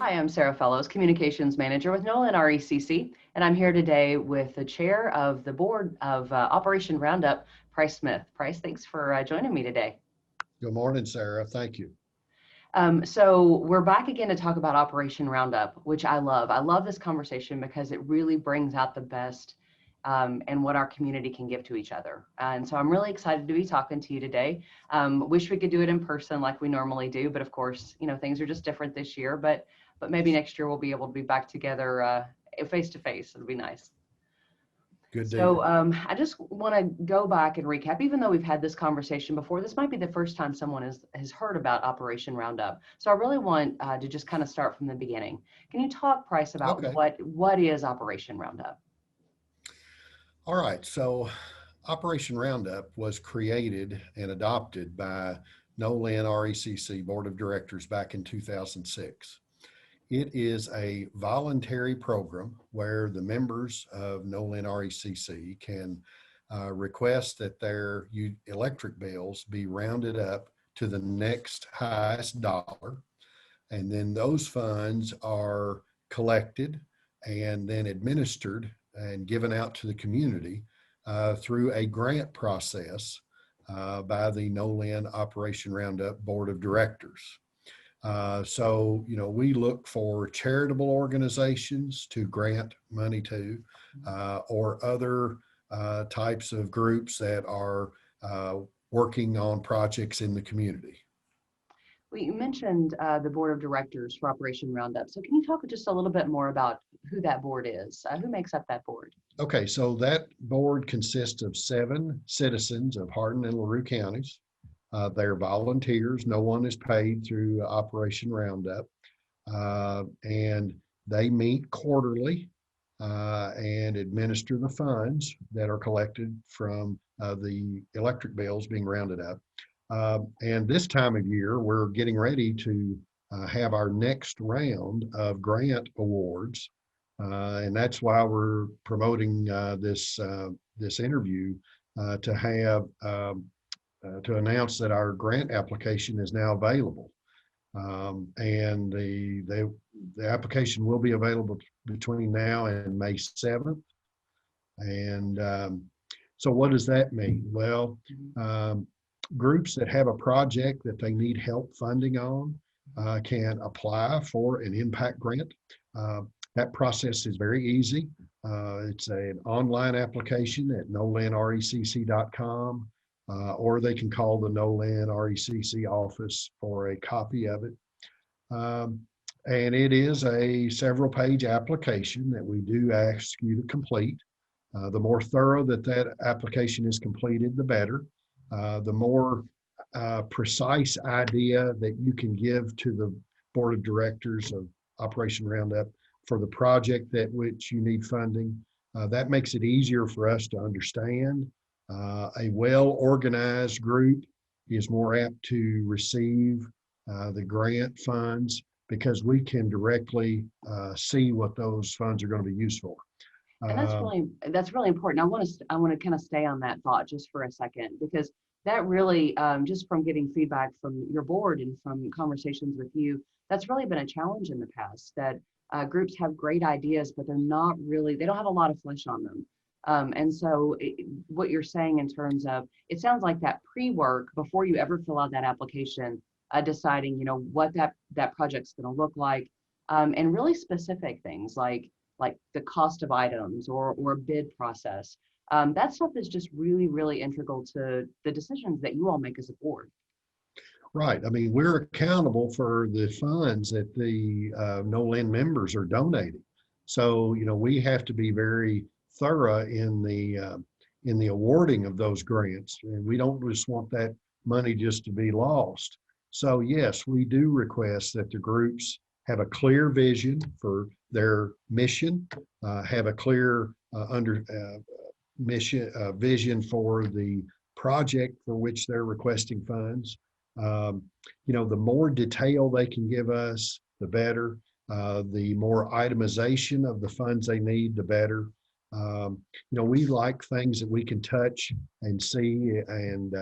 Hi, I'm Sarah Fellows, Communications Manager with Nolin RECC, and I'm here today with the Chair of the Board of Operation Roundup, Price Smith. Price, thanks for joining me today. Good morning, Sarah. Thank you. So we're back again to talk about Operation Roundup, which I love. I love this conversation because it really brings out the best and what our community can give to each other. And so I'm really excited to be talking to you today. Wish we could do it in person like we normally do, but of course, you know, things are just different this year, but maybe next year we'll be able to be back together face to face. It'll be nice. Good So deal. I just want to go back and recap, even though we've had this conversation before, this might be the first time someone has heard about Operation Roundup. So I really want to just kind of start from the beginning. Can you talk, Price, about Okay. what is Operation Roundup? All right. So Operation Roundup was created and adopted by Nolin RECC Board of Directors back in 2006. It is a voluntary program where the members of Nolin RECC can request that their electric bills be rounded up to the next highest dollar. And then those funds are collected and then administered and given out to the community through a grant process by the Nolin Operation Roundup Board of Directors. So, you know, we look for charitable organizations to grant money to or other types of groups that are working on projects in the community. Well, you mentioned the board of directors for Operation Roundup. So can you talk just a little bit more about who that board is? Who makes up that board? Okay, so that board consists of 7 citizens of Hardin and LaRue counties. They're volunteers. No one is paid through Operation Roundup. And they meet quarterly and administer the funds that are collected from the electric bills being rounded up. And this time of year, we're getting ready to have our next round of grant awards. And that's why we're promoting this interview to have to announce that our grant application is now available. And the application will be available between now and May 7th. And so what does that mean? Well, groups that have a project that they need help funding on can apply for an impact grant. That process is very easy. It's an online application at nolinrecc.com, or they can call the Nolin RECC office for a copy of it. And it is a several-page application that we do ask you to complete. The more thorough that application is completed, the better. The more precise idea that you can give to the board of directors of Operation Roundup for the project that which you need funding, that makes it easier for us to understand. A well-organized group is more apt to receive the grant funds because we can directly see what those funds are going to be used for. And that's really important. I want to kind of stay on that thought just for a second, because that really, just from getting feedback from your board and from conversations with you, that's really been a challenge in the past, that groups have great ideas, but they don't have a lot of flesh on them. And so what you're saying in terms of, it sounds like that pre-work before you ever fill out that application, deciding, you know, what that project's going to look like, and really specific things like the cost of items or a bid process. That stuff is just really, really integral to the decisions that you all make as a board. Right. I mean, we're accountable for the funds that the Nolin members are donating. So, you know, we have to be very thorough in the awarding of those grants, and we don't just want that money just to be lost. So, yes, we do request that the groups have a clear vision for their mission, have a clear vision for the project for which they're requesting funds. You know, the more detail they can give us, the better. The more itemization of the funds they need, the better. You know, we like things that we can touch and see, and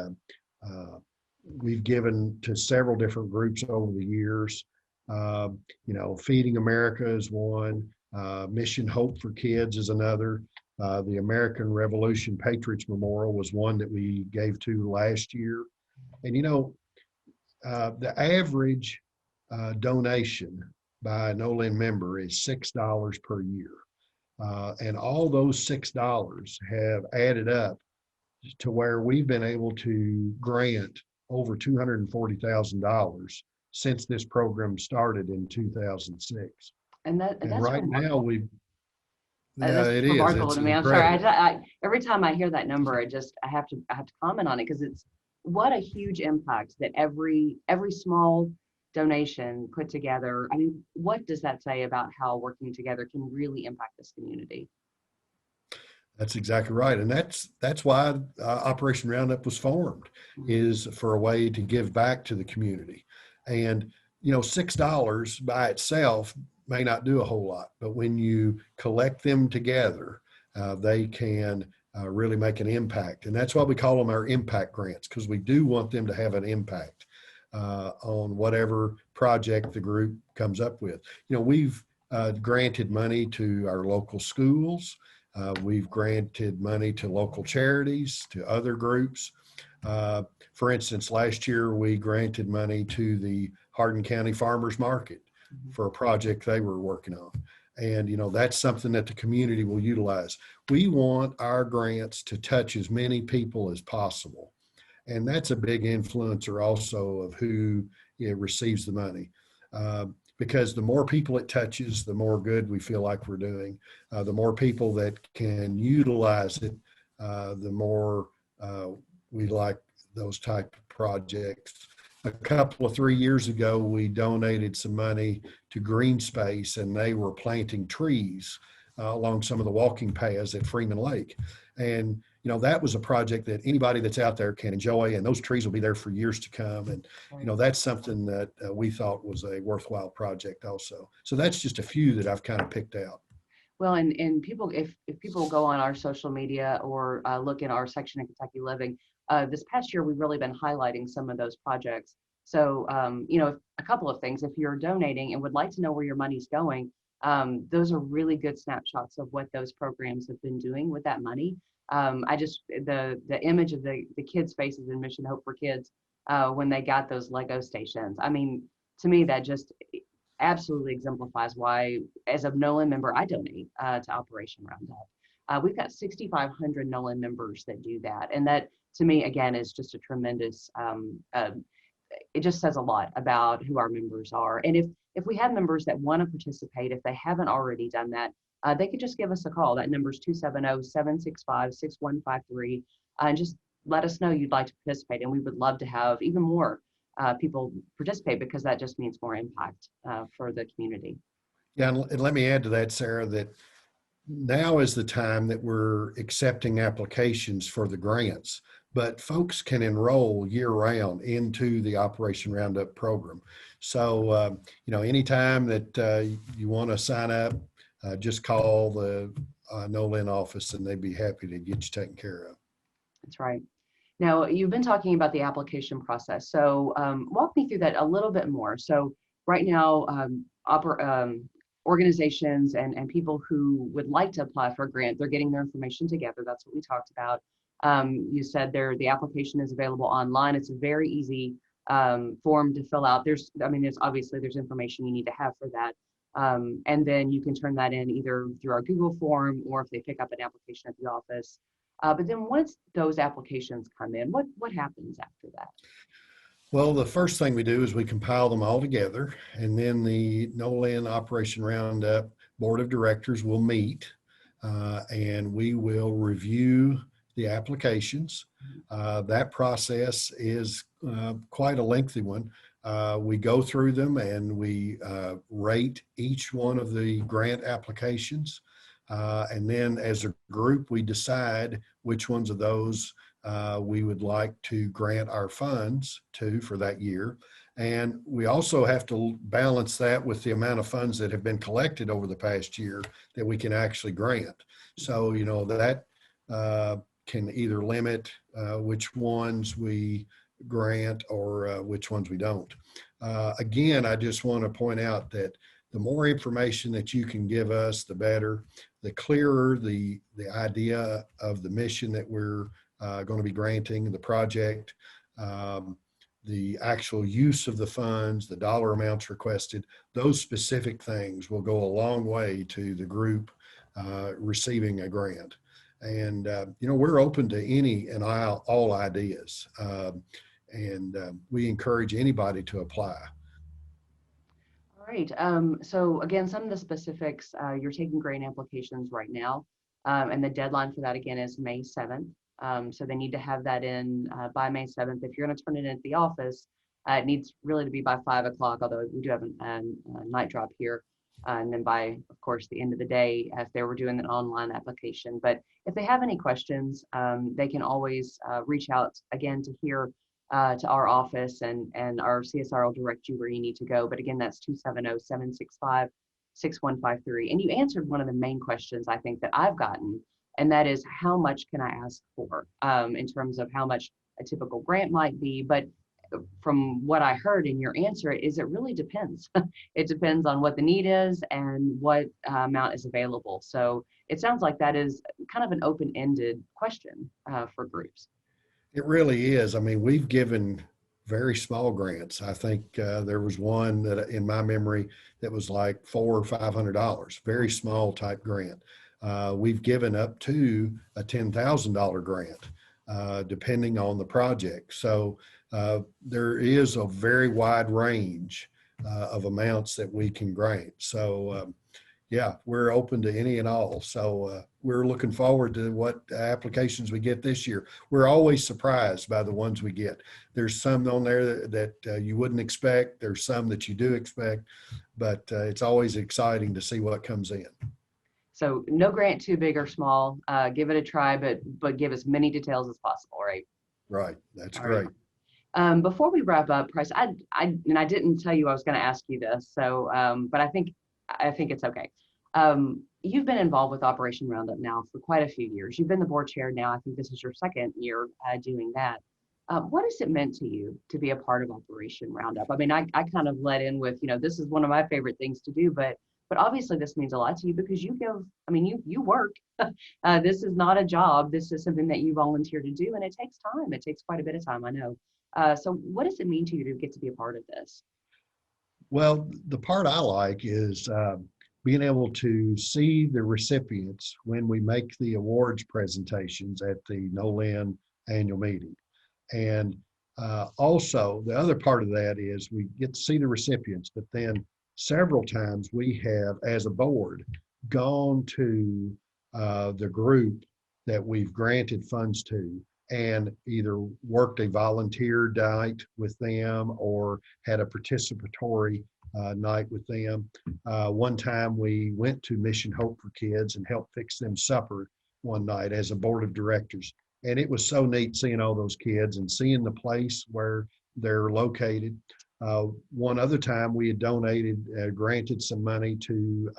we've given to several different groups over the years. Feeding America is one. Mission Hope for Kids is another. The American Revolution Patriots Memorial was one that we gave to last year. And the average donation by a Nolin member is $6 per year. And all those $6 have added up to where we've been able to grant over $240,000 since this program started in 2006. And And that's right now remarkable. yeah, That's it is. remarkable It's to me. I'm sorry. incredible. Every time I hear that number, I have to comment on it because it's what a huge impact that every small donation put together. I mean, what does that say about how working together can really impact this community? That's exactly right. And that's why Operation Roundup was formed, is for a way to give back to the community. And, $6 by itself may not do a whole lot, but when you collect them together, they can really make an impact. And that's why we call them our impact grants, because we do want them to have an impact on whatever project the group comes up with. We've granted money to our local schools. We've granted money to local charities, to other groups. For instance, last year we granted money to the Hardin County Farmers Market for a project they were working on. And, that's something that the community will utilize. We want our grants to touch as many people as possible. And that's a big influencer also of who receives the money. Because the more people it touches, the more good we feel like we're doing. The more people that can utilize it, the more we like those type of projects. A couple of 3 years ago, we donated some money to Green Space, and they were planting trees along some of the walking paths at Freeman Lake. And that was a project that anybody that's out there can enjoy, and those trees will be there for years to come. And that's something that we thought was a worthwhile project also. So that's just a few that I've kind of picked out. Well, and people, if people go on our social media or look in our section of Kentucky Living, this past year we've really been highlighting some of those projects. So, a couple of things. If you're donating and would like to know where your money's going, those are really good snapshots of what those programs have been doing with that money. The image of the kids' faces in Mission Hope for Kids when they got those Lego stations. I mean, to me, that just absolutely exemplifies why, as a Nolin member, I donate to Operation Roundup. We've got 6,500 Nolin members that do that, and that, to me, again, is just a tremendous. It just says a lot about who our members are, and if we have members that want to participate, if they haven't already done that, they could just give us a call. That number is 270-765-6153, and just let us know you'd like to participate. And we would love to have even more people participate, because that just means more impact for the community. Yeah, and let me add to that, Sarah, that now is the time that we're accepting applications for the grants, but folks can enroll year round into the Operation Roundup program. So, anytime that you want to sign up, just call the Nolin office and they'd be happy to get you taken care of. That's right. Now, you've been talking about the application process. So walk me through that a little bit more. So right now, organizations and people who would like to apply for a grant, they're getting their information together. That's what we talked about. You said the application is available online. It's a very easy form to fill out. There's information you need to have for that. And then you can turn that in either through our Google form, or if they pick up an application at the office. But then once those applications come in, what happens after that? Well, the first thing we do is we compile them all together, and then the Nolin Operation Roundup Board of Directors will meet, and we will review the applications. That process is quite a lengthy one. We go through them and we rate each one of the grant applications. And then as a group, we decide which ones of those we would like to grant our funds to for that year. And we also have to balance that with the amount of funds that have been collected over the past year that we can actually grant. So, that can either limit which ones we grant or which ones we don't. Again, I just want to point out that the more information that you can give us, the better. The clearer the idea of the mission that we're going to be granting, the project, um, the actual use of the funds, the dollar amounts requested, those specific things will go a long way to the group receiving a grant. And, we're open to any and all ideas. And we encourage anybody to apply. All right. So again, some of the specifics, you're taking grant applications right now, and the deadline for that again is May 7th. So they need to have that in by May 7th. If you're going to turn it in at the office, it needs really to be by 5 o'clock, although we do have a night drop here. And then by, of course, the end of the day, if they were doing an online application. But if they have any questions, they can always reach out again to here to our office, and our CSR will direct you where you need to go. But again, that's 270-765-6153. And you answered one of the main questions I think that I've gotten, and that is how much can I ask for in terms of how much a typical grant might be. But from what I heard in your answer is it really depends. It depends on what the need is and what amount is available. So it sounds like that is kind of an open-ended question for groups. It really is. I mean, we've given very small grants. I think there was one that in my memory that was like $400 or $500, very small type grant. We've given up to a $10,000 grant, depending on the project. So there is a very wide range of amounts that we can grant. So yeah, we're open to any and all. So we're looking forward to what applications we get this year. We're always surprised by the ones we get. There's some on there that you wouldn't expect. There's some that you do expect, but it's always exciting to see what comes in. So no grant too big or small. Give it a try, but give as many details as possible, right? Right. That's All great. Right. Before we wrap up, Price, I didn't tell you I was going to ask you this, so but I think it's okay. You've been involved with Operation Roundup now for quite a few years. You've been the board chair now. I think this is your second year doing that. What has it meant to you to be a part of Operation Roundup? I mean, I kind of led in with, this is one of my favorite things to do, but obviously this means a lot to you because you work. This is not a job. This is something that you volunteer to do, and it takes time. It takes quite a bit of time, I know. So what does it mean to you to get to be a part of this? Well, the part I like is being able to see the recipients when we make the awards presentations at the Nolin annual meeting. And also, the other part of that is we get to see the recipients, but then several times we have, as a board, gone to the group that we've granted funds to and either worked a volunteer night with them or had a participatory night with them. One time we went to Mission Hope for Kids and helped fix them supper one night as a board of directors. And it was so neat seeing all those kids and seeing the place where they're located. One other time we had granted some money to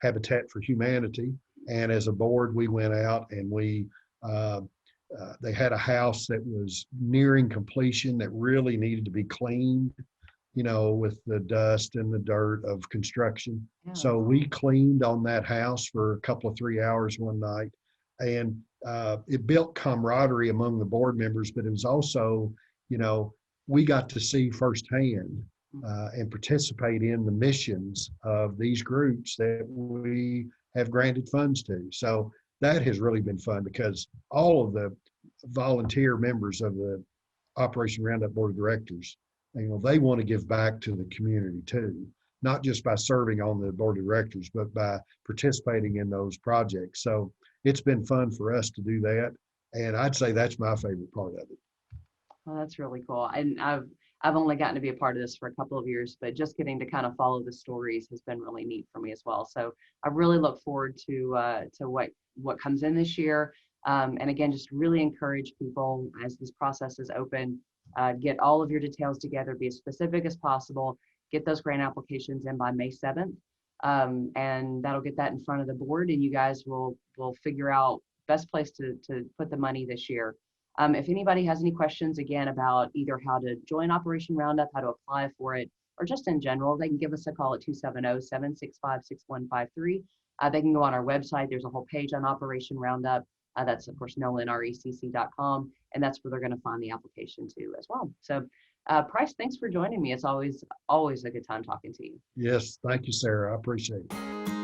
Habitat for Humanity. And as a board, we went out and they had a house that was nearing completion that really needed to be cleaned, with the dust and the dirt of construction. Yeah. So we cleaned on that house for a couple of 3 hours one night. And it built camaraderie among the board members, but it was also, we got to see firsthand and participate in the missions of these groups that we have granted funds to. So that has really been fun because all of the volunteer members of the Operation Roundup Board of Directors, they want to give back to the community too, not just by serving on the board of directors, but by participating in those projects. So it's been fun for us to do that. And I'd say that's my favorite part of it. Well, that's really cool. And I've only gotten to be a part of this for a couple of years, but just getting to kind of follow the stories has been really neat for me as well. So I really look forward to what comes in this year. And again, just really encourage people as this process is open, get all of your details together, be as specific as possible, get those grant applications in by May 7th. And that'll get that in front of the board, and you guys will figure out best place to put the money this year. If anybody has any questions, again, about either how to join Operation Roundup, how to apply for it, or just in general, they can give us a call at 270-765-6153. They can go on our website. There's a whole page on Operation Roundup. That's, of course, NolinRECC.com, and that's where they're going to find the application too as well. So, Price, thanks for joining me. It's always a good time talking to you. Yes, thank you, Sarah. I appreciate it.